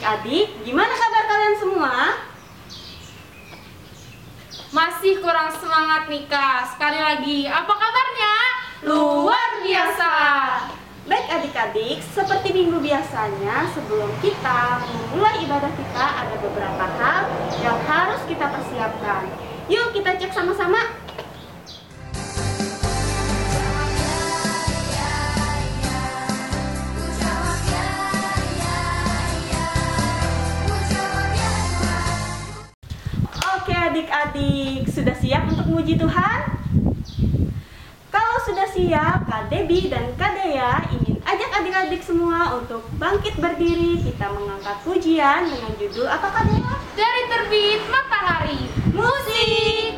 adik-adik, gimana kabar kalian semua? Masih kurang semangat nih Kak. Sekali lagi, apa kabarnya? Luar biasa. Baik adik-adik, seperti minggu biasanya, sebelum kita memulai ibadah kita, ada beberapa hal yang harus kita persiapkan. Yuk kita cek sama-sama. Oke adik-adik, sudah siap untuk memuji Tuhan? Kalau sudah siap, Kak Debbie dan Kak Dea ingin ajak adik-adik semua untuk bangkit berdiri. Kita mengangkat pujian dengan judul apa Kak Dea? Dari terbit matahari. Musik.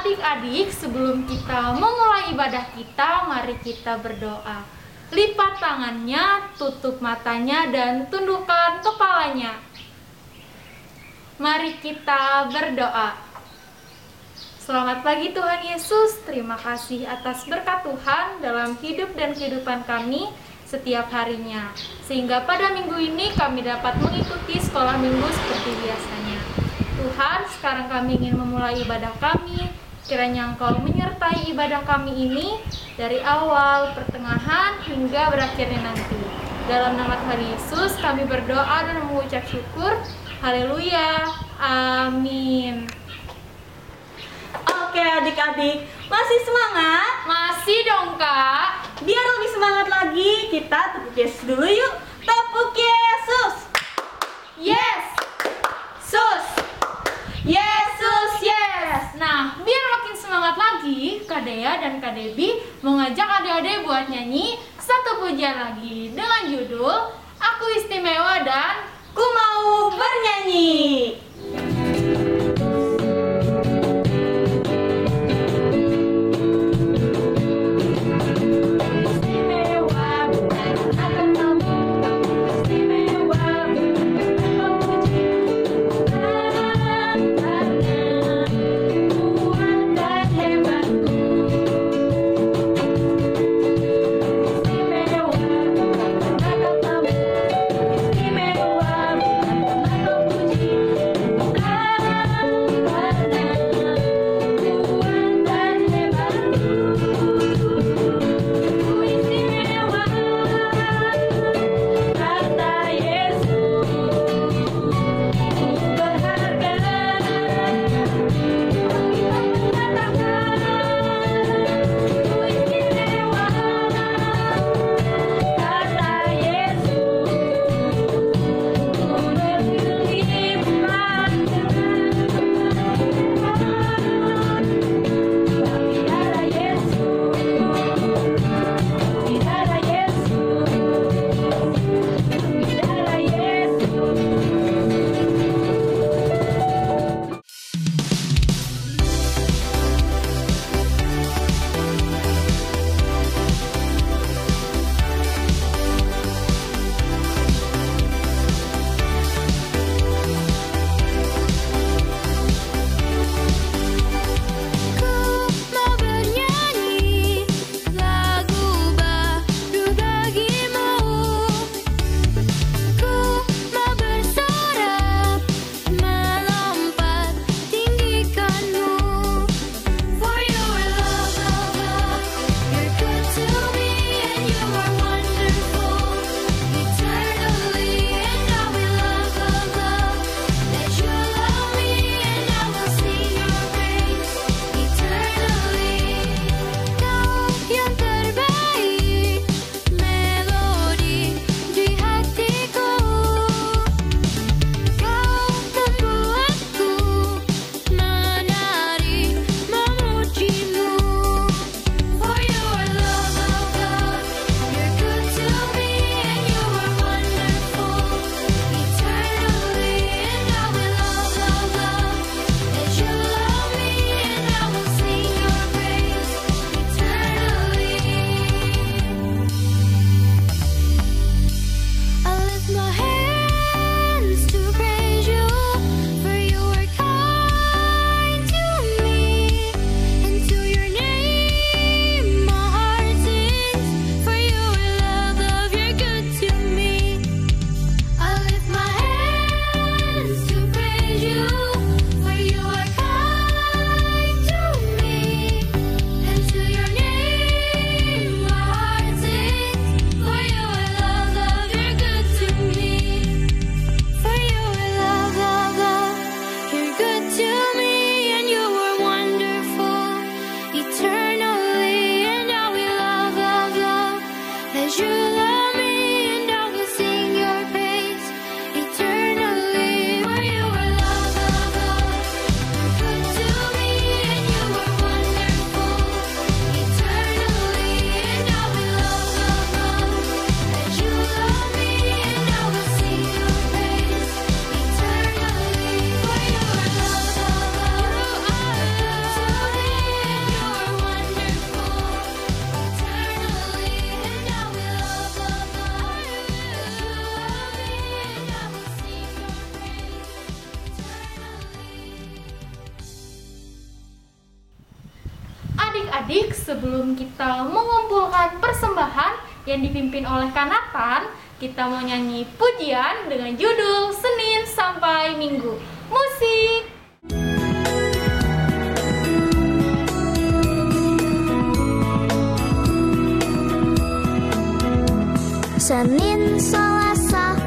Adik-adik, sebelum kita memulai ibadah kita, mari kita berdoa. Lipat tangannya, tutup matanya, dan tundukkan kepalanya. Mari kita berdoa. Selamat pagi Tuhan Yesus, terima kasih atas berkat Tuhan dalam hidup dan kehidupan kami setiap harinya. Sehingga pada minggu ini kami dapat mengikuti sekolah minggu seperti biasanya. Tuhan, sekarang kami ingin memulai ibadah kami. Kiranya Engkau menyertai ibadah kami ini dari awal, pertengahan, hingga berakhirnya nanti. Dalam nama Tuhan Yesus kami berdoa dan mengucap syukur. Haleluya. Amin. Oke adik-adik, masih semangat? Masih dong Kak. Biar lebih semangat lagi, kita tepuk Yesus dulu yuk. Tepuk Yesus. Yes. Sus. Yesus, yes. Nah, biar makin semangat lagi, Kak Dea dan Kak Debbie mengajak adik-adik buat nyanyi satu pujian lagi dengan judul Aku Istimewa dan Ku Mau Bernyanyi. 'Cause you love me and I will sing your praise eternally. For you were love, love, love, good to me, and you were wonderful eternally. And I will love, love, love, that you love me and I will sing your praise eternally. For you were love, love, love, good to me, and you were wonderful eternally. And I will love, love, love, that you love me and I will sing your praise eternally. Adik-adik, sebelum kita mengumpulkan persembahan yang dipimpin oleh Kanatan, kita mau nyanyi pujian dengan judul Senin sampai Minggu. Musik! Senin, Selasa,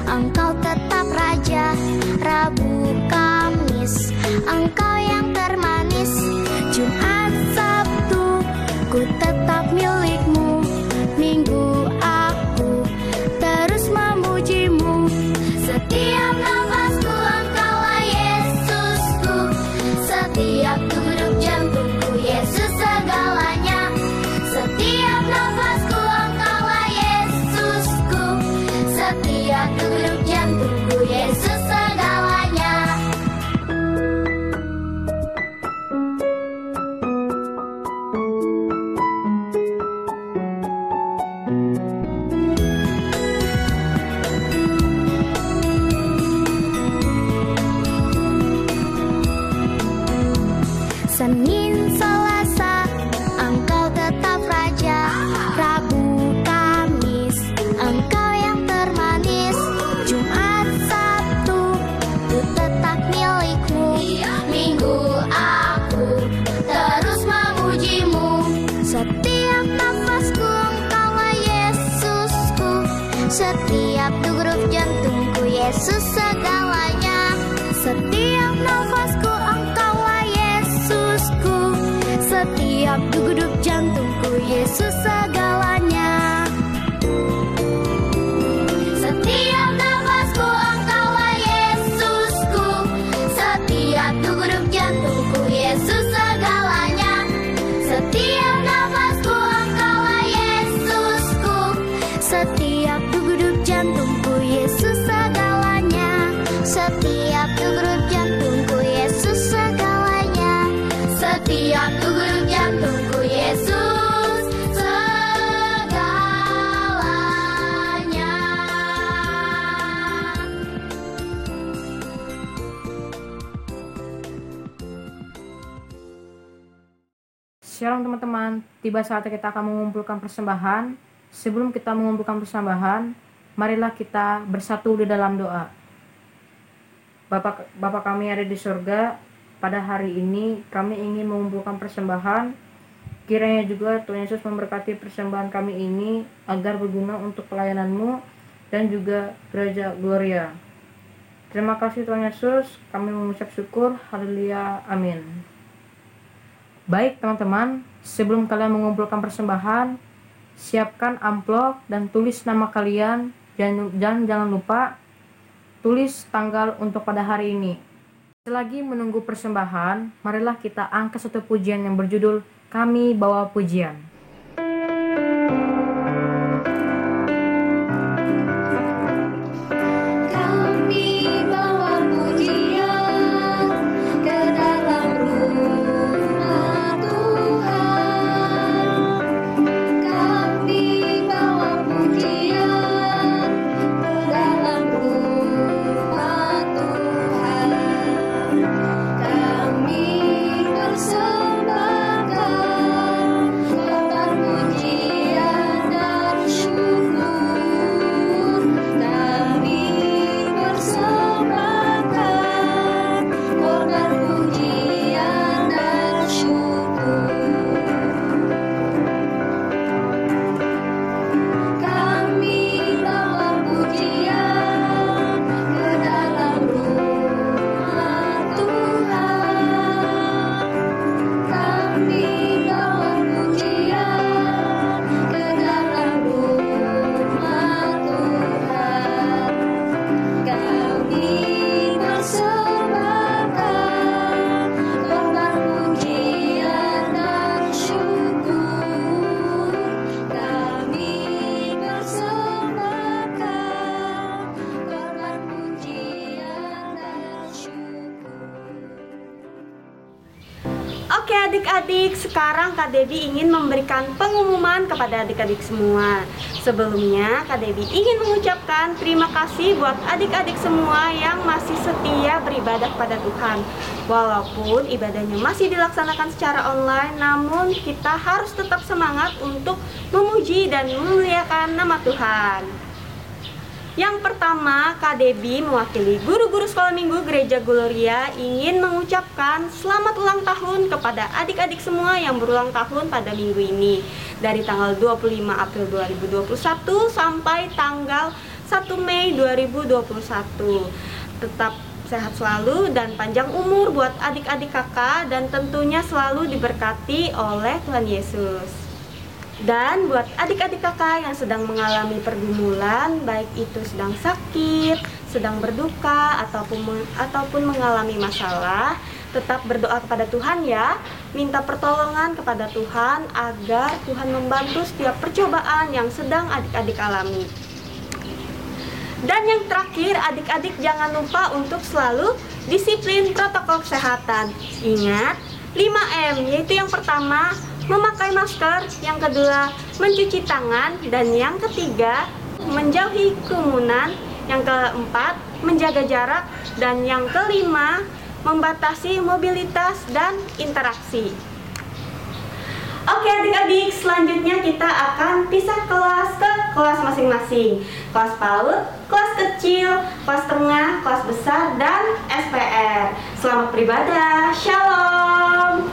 Engkau tetap Raja. Rabu, Kamis, Engkau yang termanis. Jumat, Sabtu, ku tetap milikmu. Minggu, aku terus memujimu. Setiap nafasku, Engkaulah Yesusku. Setiap degup jantungku, Yesus segalanya. Setiap nafasku, Engkaulah Yesusku. Setiap degup jantungku, Yesus segalanya. Senin, Selasa, Engkau tetap Raja. Rabu, Kamis, Engkau yang termanis. Jumat, Sabtu, ku tetap milikmu. Minggu, aku terus memujimu. Setiap nafasku, Engkaulah Yesusku. Setiap degup jantungku, Yesus segalanya. Setiap nafasku, Engkaulah Yesusku. Setiap degup jantungku, Yesus segalanya. Setiap nafasku, Engkaulah Yesusku. Setiap degup jantungku, Yesus segalanya. Setiap nafasku, Engkaulah Yesusku. Setiap degup jantungku, Yesus segalanya. Setiap degup jantungku, Yesus segalanya. Setiap degup jantungku, Yesus segalanya. Shalom teman-teman, tiba saatnya kita akan mengumpulkan persembahan. Sebelum kita mengumpulkan persembahan, marilah kita bersatu di dalam doa. Bapa kami ada di surga, pada hari ini kami ingin mengumpulkan persembahan. Kiranya juga Tuhan Yesus memberkati persembahan kami ini agar berguna untuk pelayanan-Mu dan juga gereja Gloria. Terima kasih Tuhan Yesus, kami mengucap syukur, haleluya, amin. Baik teman-teman, sebelum kalian mengumpulkan persembahan, siapkan amplop dan tulis nama kalian, dan jangan lupa tulis tanggal untuk pada hari ini. Selagi menunggu persembahan, marilah kita angkat satu pujian yang berjudul Kami Bawa Pujian. Kami bawa pujian ke dalam rumah Tuhan. Kami bawa pujian ke dalam rumah Tuhan. Kami persembahkan Oke adik-adik, sekarang Kak Debbie ingin memberikan pengumuman kepada adik-adik semua. Sebelumnya, Kak Debbie ingin mengucapkan terima kasih buat adik-adik semua yang masih setia beribadah kepada Tuhan. Walaupun ibadahnya masih dilaksanakan secara online, namun kita harus tetap semangat untuk memuji dan memuliakan nama Tuhan. Yang pertama, Kak Debbie mewakili guru-guru sekolah minggu Gereja Gloria ingin mengucapkan selamat ulang tahun kepada adik-adik semua yang berulang tahun pada minggu ini. Dari tanggal 25 April 2021 sampai tanggal 1 Mei 2021. Tetap sehat selalu dan panjang umur buat adik-adik kakak dan tentunya selalu diberkati oleh Tuhan Yesus. Dan buat adik-adik kakak yang sedang mengalami pergumulan, baik itu sedang sakit, sedang berduka, ataupun mengalami masalah, tetap berdoa kepada Tuhan ya. Minta pertolongan kepada Tuhan agar Tuhan membantu setiap percobaan yang sedang adik-adik alami. Dan yang terakhir, adik-adik jangan lupa untuk selalu disiplin protokol kesehatan. Ingat 5M, yaitu yang pertama memakai masker, yang kedua mencuci tangan, dan yang ketiga menjauhi kerumunan, yang keempat menjaga jarak, dan yang kelima membatasi mobilitas dan interaksi. Oke adik-adik, selanjutnya kita akan pisah kelas ke kelas masing-masing. Kelas PAUD, kelas kecil, kelas tengah, kelas besar, dan SPR. Selamat beribadah, Shalom.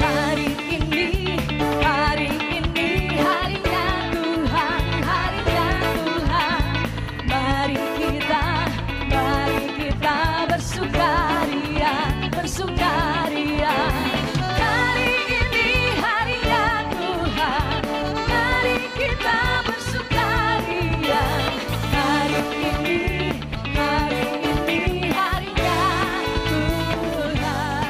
Hari ini harinya Tuhan, harinya Tuhan. Mari kita bersukaria, bersukaria. Hari ini harinya Tuhan, mari kita bersukaria. Hari ini harinya Tuhan.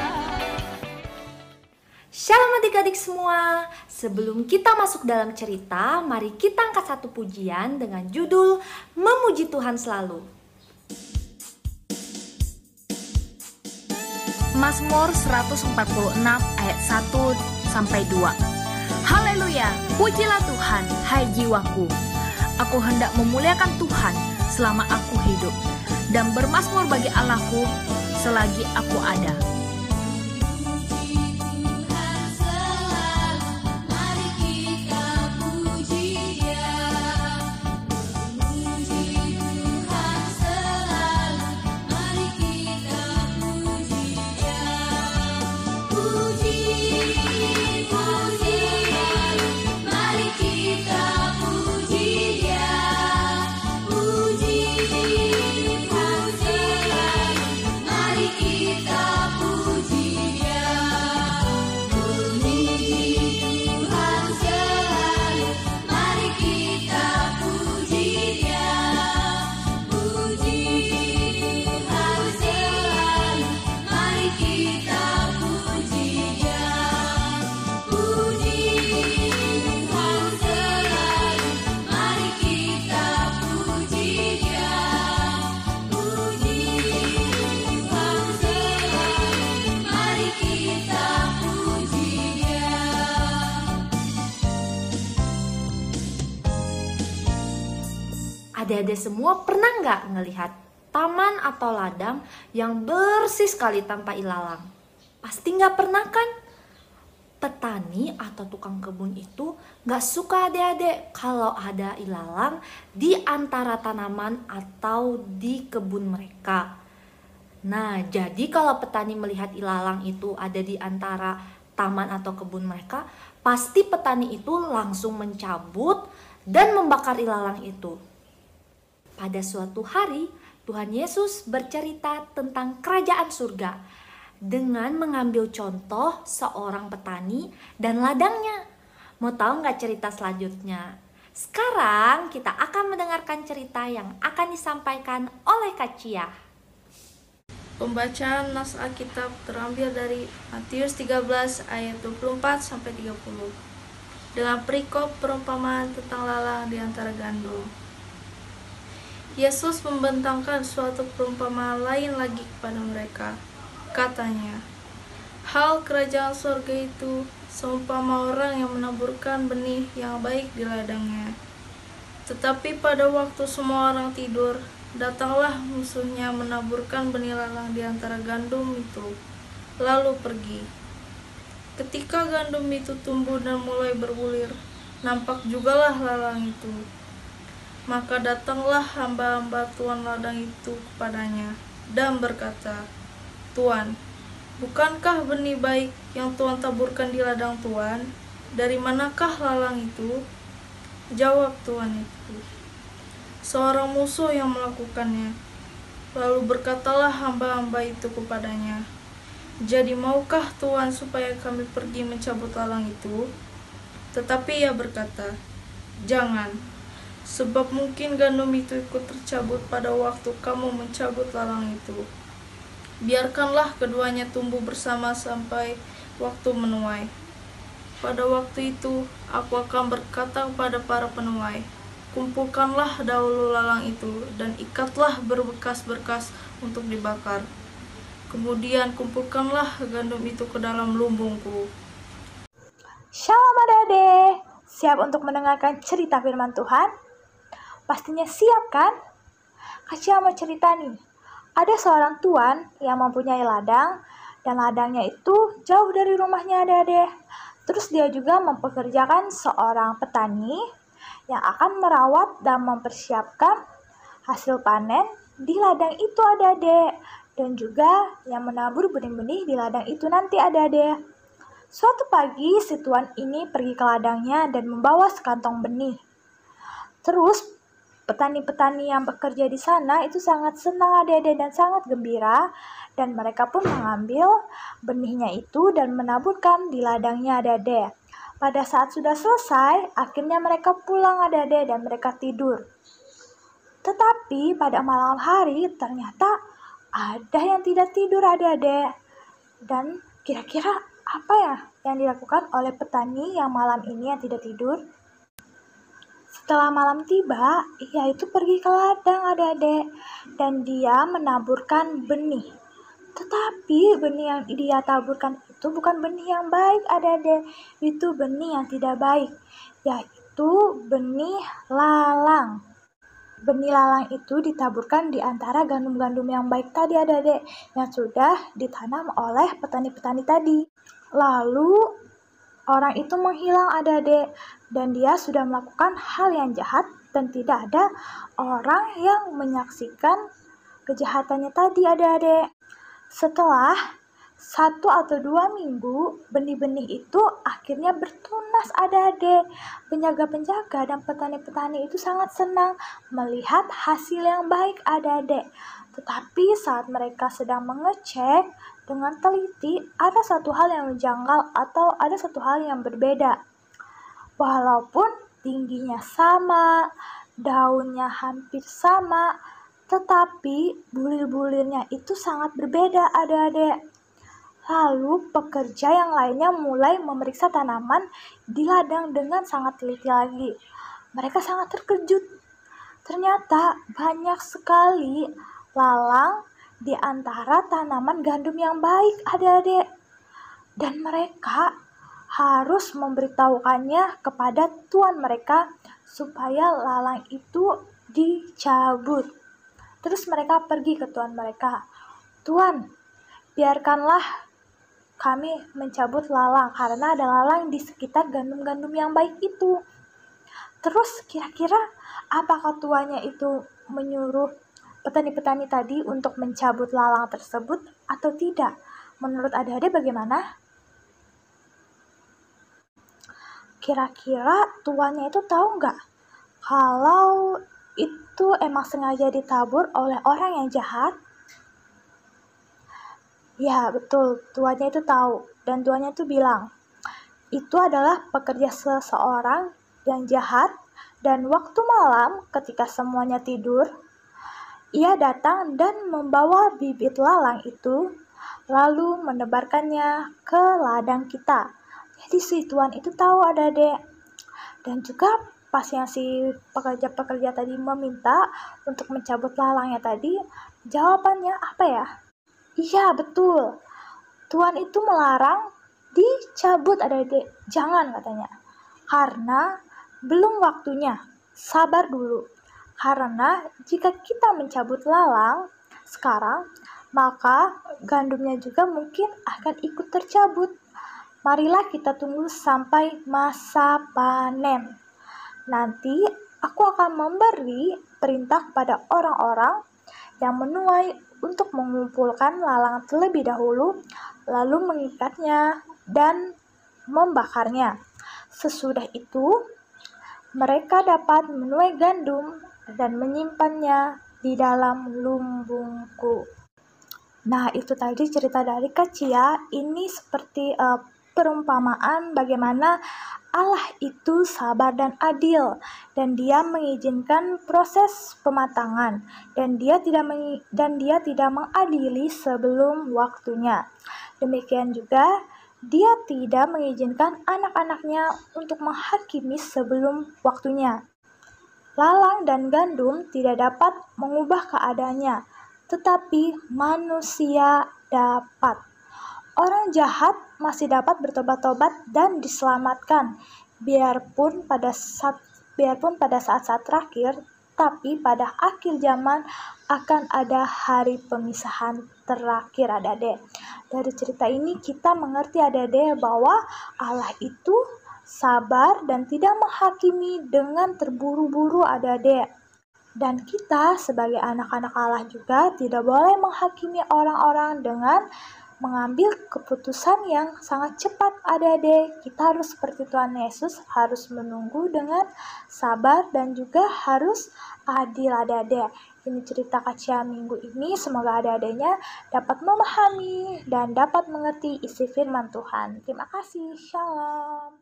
Shalom adik-adik semua. Sebelum kita masuk dalam cerita, mari kita angkat satu pujian dengan judul Memuji Tuhan Selalu. Mazmur 146 ayat 1 sampai 2. Haleluya, pujilah Tuhan, hai jiwaku. Aku hendak memuliakan Tuhan selama aku hidup, dan bermazmur bagi Allahku selagi aku ada. Adik-adik semua pernah nggak ngelihat taman atau ladang yang bersih sekali tanpa ilalang? Pasti nggak pernah kan? Petani atau tukang kebun itu nggak suka adik-adik kalau ada ilalang di antara tanaman atau di kebun mereka. Nah, jadi kalau petani melihat ilalang itu ada di antara taman atau kebun mereka, pasti petani itu langsung mencabut dan membakar ilalang itu. Pada suatu hari, Tuhan Yesus bercerita tentang kerajaan surga dengan mengambil contoh seorang petani dan ladangnya. Mau tahu nggak cerita selanjutnya? Sekarang kita akan mendengarkan cerita yang akan disampaikan oleh Kak Cia. Pembacaan nas Alkitab terambil dari Matius 13 ayat 24 sampai 30. Dengan perikop perumpamaan tentang lalang di antara gandum. Yesus membentangkan suatu perumpamaan lain lagi kepada mereka. Katanya, hal kerajaan surga itu seumpama orang yang menaburkan benih yang baik di ladangnya. Tetapi pada waktu semua orang tidur, datanglah musuhnya menaburkan benih lalang di antara gandum itu, lalu pergi. Ketika gandum itu tumbuh dan mulai berbulir, nampak jugalah lalang itu. Maka datanglah hamba-hamba tuan ladang itu kepadanya dan berkata, Tuan, bukankah benih baik yang Tuan taburkan di ladang Tuan? Dari manakah lalang itu? Jawab tuan itu, seorang musuh yang melakukannya. Lalu berkatalah hamba-hamba itu kepadanya, jadi maukah Tuan supaya kami pergi mencabut lalang itu? Tetapi ia berkata, jangan, sebab mungkin gandum itu ikut tercabut pada waktu kamu mencabut lalang itu. Biarkanlah keduanya tumbuh bersama sampai waktu menuai. Pada waktu itu, aku akan berkata kepada para penuai, kumpulkanlah dahulu lalang itu dan ikatlah berbekas-berkas untuk dibakar. Kemudian kumpulkanlah gandum itu ke dalam lumbungku. Shalom adik-adik, siap untuk mendengarkan cerita firman Tuhan? Pastinya siap kan? Kak Cia mau cerita nih, ada seorang tuan yang mempunyai ladang, dan ladangnya itu jauh dari rumahnya adik-adik. Terus dia juga mempekerjakan seorang petani yang akan merawat dan mempersiapkan hasil panen di ladang itu adik-adik. Dan juga yang menabur benih-benih di ladang itu nanti adik-adik. Suatu pagi si tuan ini pergi ke ladangnya dan membawa sekantong benih. Terus petani-petani yang bekerja di sana itu sangat senang adik-adik dan sangat gembira. Dan mereka pun mengambil benihnya itu dan menaburkan di ladangnya adik-adik. Pada saat sudah selesai, akhirnya mereka pulang adik-adik dan mereka tidur. Tetapi pada malam hari ternyata ada yang tidak tidur adik-adik. Dan kira-kira apa ya yang dilakukan oleh petani yang malam ini yang tidak tidur? Setelah malam tiba, ia itu pergi ke ladang adik-adik dan dia menaburkan benih. Tetapi benih yang dia taburkan itu bukan benih yang baik adik-adik, itu benih yang tidak baik, yaitu benih lalang. Benih lalang itu ditaburkan di antara gandum-gandum yang baik tadi adik-adik, yang sudah ditanam oleh petani-petani tadi. Lalu orang itu menghilang adik-adik, dan dia sudah melakukan hal yang jahat dan tidak ada orang yang menyaksikan kejahatannya tadi adik-adik. Setelah 1 atau 2 minggu, benih-benih itu akhirnya bertunas adik-adik. Penjaga-penjaga dan petani-petani itu sangat senang melihat hasil yang baik adik-adik. Tetapi saat mereka sedang mengecek dengan teliti, ada satu hal yang menjanggal atau ada satu hal yang berbeda. Walaupun tingginya sama, daunnya hampir sama, tetapi bulir-bulirnya itu sangat berbeda adik-adik. Lalu pekerja yang lainnya mulai memeriksa tanaman di ladang dengan sangat teliti lagi. Mereka sangat terkejut. Ternyata banyak sekali lalang di antara tanaman gandum yang baik adik-adik. Dan mereka harus memberitahukannya kepada tuan mereka supaya lalang itu dicabut. Terus mereka pergi ke tuan mereka. Tuan, biarkanlah kami mencabut lalang karena ada lalang di sekitar gandum-gandum yang baik itu. Terus kira-kira apakah tuannya itu menyuruh petani-petani tadi untuk mencabut lalang tersebut atau tidak? Menurut adik-adik bagaimana? Kira-kira tuannya itu tahu nggak kalau itu emang sengaja ditabur oleh orang yang jahat? Ya betul, tuannya itu tahu. Dan tuannya itu bilang, itu adalah pekerja seseorang yang jahat. Dan waktu malam ketika semuanya tidur, ia datang dan membawa bibit lalang itu, lalu menebarkannya ke ladang kita. Jadi si tuan itu tahu adik-adik. Dan juga pas yang si pekerja-pekerja tadi meminta untuk mencabut lalangnya tadi, jawabannya apa ya? Iya, betul. Tuhan itu melarang dicabut adik-adik. Jangan katanya. Karena belum waktunya. Sabar dulu. Karena jika kita mencabut lalang sekarang, maka gandumnya juga mungkin akan ikut tercabut. Marilah kita tunggu sampai masa panen. Nanti aku akan memberi perintah kepada orang-orang yang menuai untuk mengumpulkan lalang terlebih dahulu, lalu mengikatnya dan membakarnya. Sesudah itu, mereka dapat menuai gandum dan menyimpannya di dalam lumbungku. Nah, itu tadi cerita dari Kak Cia. Ini seperti perumpamaan bagaimana Allah itu sabar dan adil, dan Dia mengizinkan proses pematangan, dan Dia tidak mengadili sebelum waktunya. Demikian juga Dia tidak mengizinkan anak-anaknya untuk menghakimi sebelum waktunya. Lalang dan gandum tidak dapat mengubah keadaannya, tetapi manusia dapat. Orang jahat masih dapat bertobat-tobat dan diselamatkan, biarpun pada saat-saat terakhir, tapi pada akhir zaman akan ada hari pemisahan terakhir, adik-adik. Dari cerita ini kita mengerti, adik-adik, bahwa Allah itu sabar dan tidak menghakimi dengan terburu-buru, adik-adik. Dan kita sebagai anak-anak Allah juga tidak boleh menghakimi orang-orang dengan mengambil keputusan yang sangat cepat, adik-adik. Kita harus seperti Tuhan Yesus, harus menunggu dengan sabar dan juga harus adil, adik-adik. Ini cerita Kak Cia minggu ini, semoga adik-adiknya dapat memahami dan dapat mengerti isi firman Tuhan. Terima kasih, shalom.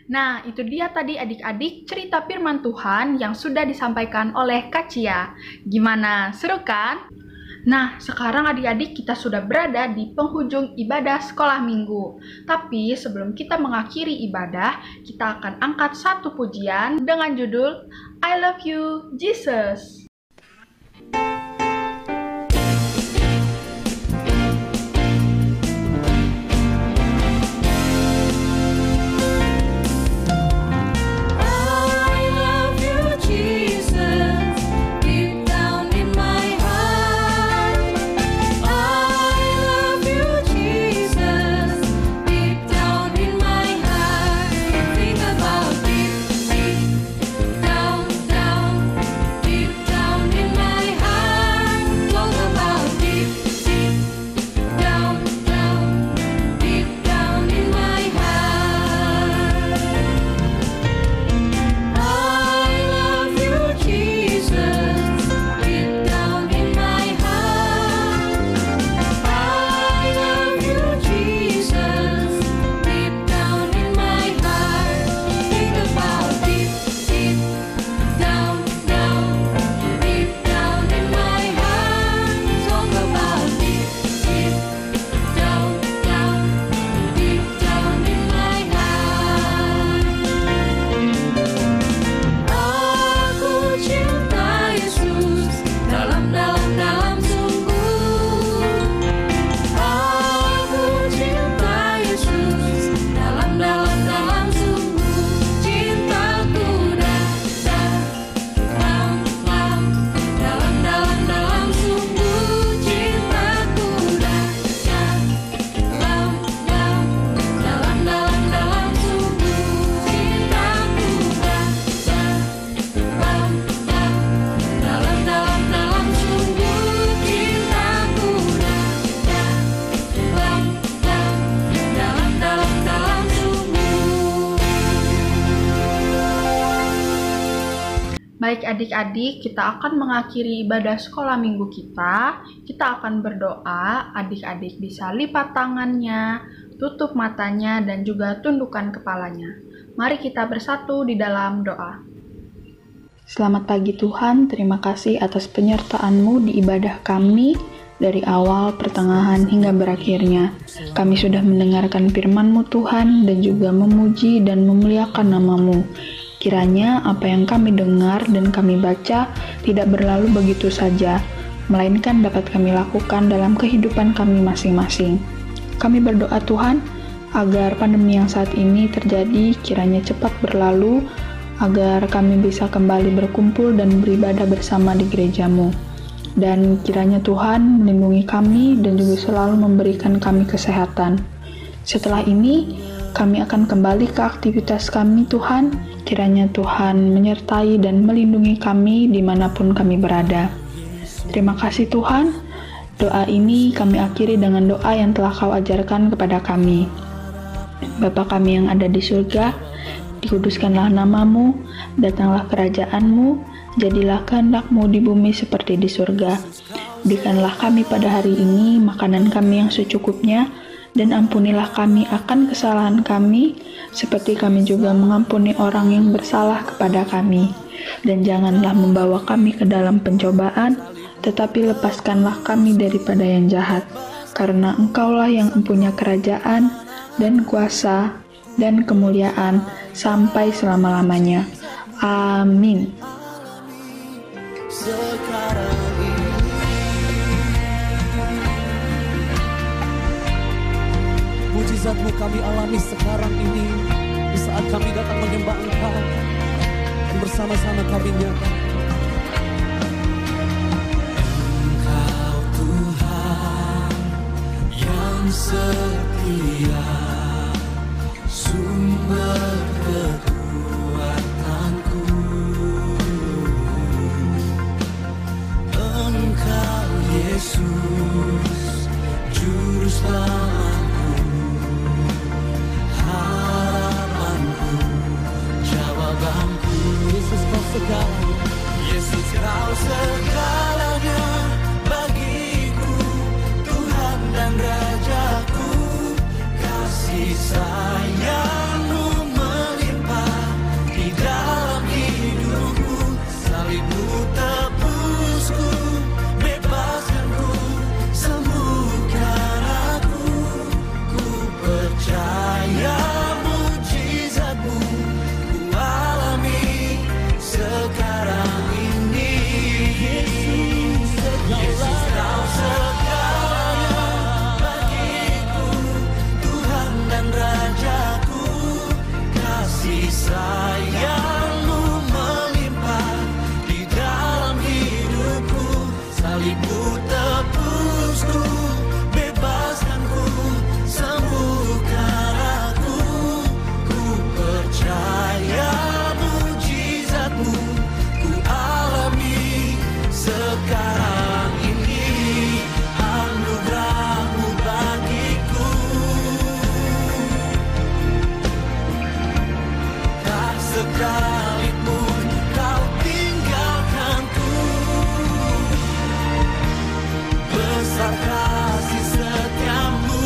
Nah, itu dia tadi adik-adik cerita firman Tuhan yang sudah disampaikan oleh Kak Cia. Gimana, seru kan? Nah, sekarang adik-adik kita sudah berada di penghujung ibadah sekolah minggu. Tapi sebelum kita mengakhiri ibadah, kita akan angkat satu pujian dengan judul I Love You, Jesus. Baik adik-adik, kita akan mengakhiri ibadah sekolah minggu kita. Kita akan berdoa, adik-adik bisa lipat tangannya, tutup matanya, dan juga tundukkan kepalanya. Mari kita bersatu di dalam doa. Selamat pagi Tuhan, terima kasih atas penyertaan-Mu di ibadah kami, dari awal, pertengahan, hingga berakhirnya. Kami sudah mendengarkan firman-Mu Tuhan, dan juga memuji dan memuliakan nama-Mu. Kiranya apa yang kami dengar dan kami baca tidak berlalu begitu saja, melainkan dapat kami lakukan dalam kehidupan kami masing-masing. Kami berdoa Tuhan, agar pandemi yang saat ini terjadi kiranya cepat berlalu, agar kami bisa kembali berkumpul dan beribadah bersama di gereja-Mu. Dan kiranya Tuhan melindungi kami dan juga selalu memberikan kami kesehatan. Setelah ini, kami akan kembali ke aktivitas kami Tuhan. Kiranya Tuhan menyertai dan melindungi kami dimanapun kami berada. Terima kasih Tuhan. Doa ini kami akhiri dengan doa yang telah Kau ajarkan kepada kami. Bapa kami yang ada di surga, dikuduskanlah nama-Mu, datanglah kerajaan-Mu, jadilah kehendak-Mu di bumi seperti di surga. Berikanlah kami pada hari ini makanan kami yang secukupnya, dan ampunilah kami akan kesalahan kami, seperti kami juga mengampuni orang yang bersalah kepada kami. Dan janganlah membawa kami ke dalam pencobaan, tetapi lepaskanlah kami daripada yang jahat. Karena Engkaulah yang mempunyai kerajaan, dan kuasa, dan kemuliaan, sampai selama-lamanya. Amin. Mujizat-Mu kami alami sekarang ini, di saat kami datang menyembah Engkau, dan bersama-sama kami nyatakan Engkau Tuhan yang setia, sumber kekuatanku. Engkau Yesus, juru selamatku, harapanku, jawabanku. Yesus Kau segalanya, Yesus Kau segalanya bagiku, Tuhan dan Rajaku. Kasih sayang-Mu melimpah di dalam hidupku, salib-Mu tebusku, bebaskanku, sembuhkan aku. Ku percaya mujizat-Mu ku alami sekarang ini. Yesus Kau segalanya bagiku, Tuhan dan Rajaku. Kasih sayang-Mu melimpah di dalam hidupku, salib-Mu tebusku, bebaskanku, sembuhkan aku. Ku percaya mujizat-Mu ku alami sekarang ini. Anugerah-Mu bagiku, tak sekalipun Kau tinggalkanku. Besar kasih setia-Mu,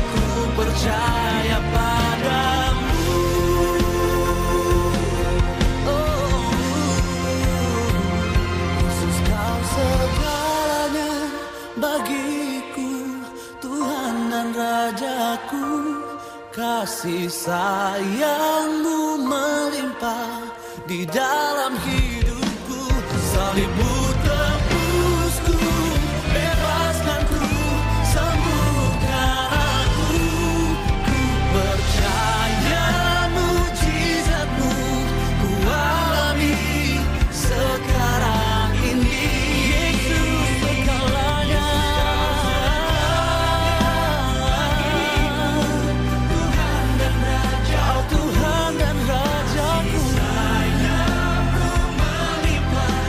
ku percaya padamu. Oh, Yesus Kau segalanya bagiku, Tuhan dan Rajaku. Kasih sayang-Mu melimpah di dalam hidupku, salib-Mu tebusku, bebaskanku, sembuhkan aku. Ku percaya mujizat-Mu ku alami sekarang ini. Yesus segalanya, Tuhan dan Raja, oh Tuhan dan Rajaku. Sayang-Mu melimpah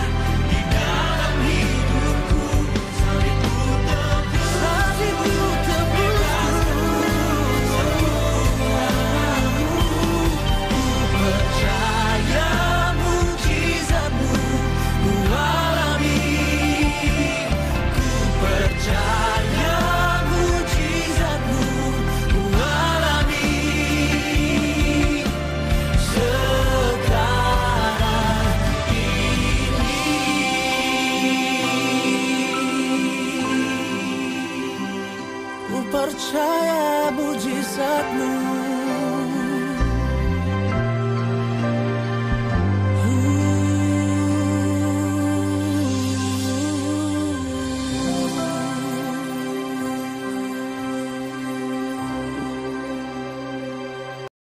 di dalam hidupku, salib-Mu tebusku, ku percaya mujizat-Mu ku alami. Ku percaya mujizat-Mu ku alami sekarang ini. Ku percaya mujizat-Mu